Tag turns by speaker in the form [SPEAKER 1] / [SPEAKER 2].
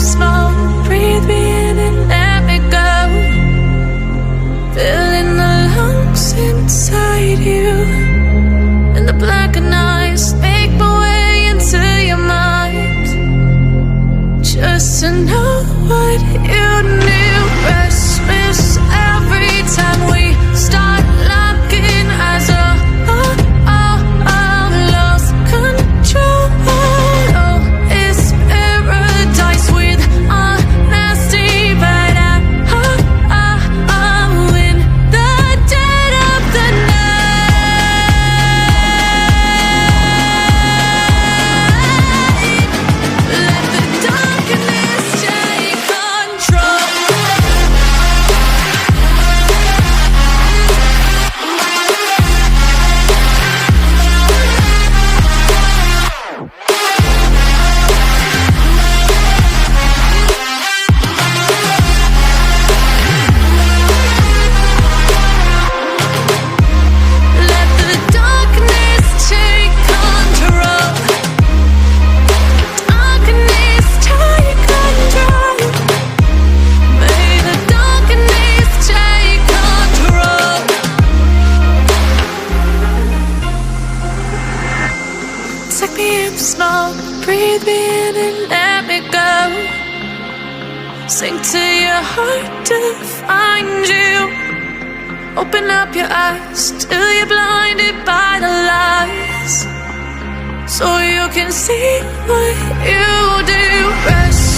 [SPEAKER 1] smoke, breathe me in and let me go. Filling the lungs inside you, and the blackened eyes make my way into your mind. Just to know what you knew. Restless every time we start locking eyes. Lost control. Oh, it's paradise with honesty, but I'm in the dead of the night. Let the darkness take control. Let the darkness take control. Darkness take control. May the darkness take control. Take me in the smoke, breathe me in and let me go. Sink to your heart to find you. Open up your eyes till you're blinded by the lies, so you can see what you do. Rest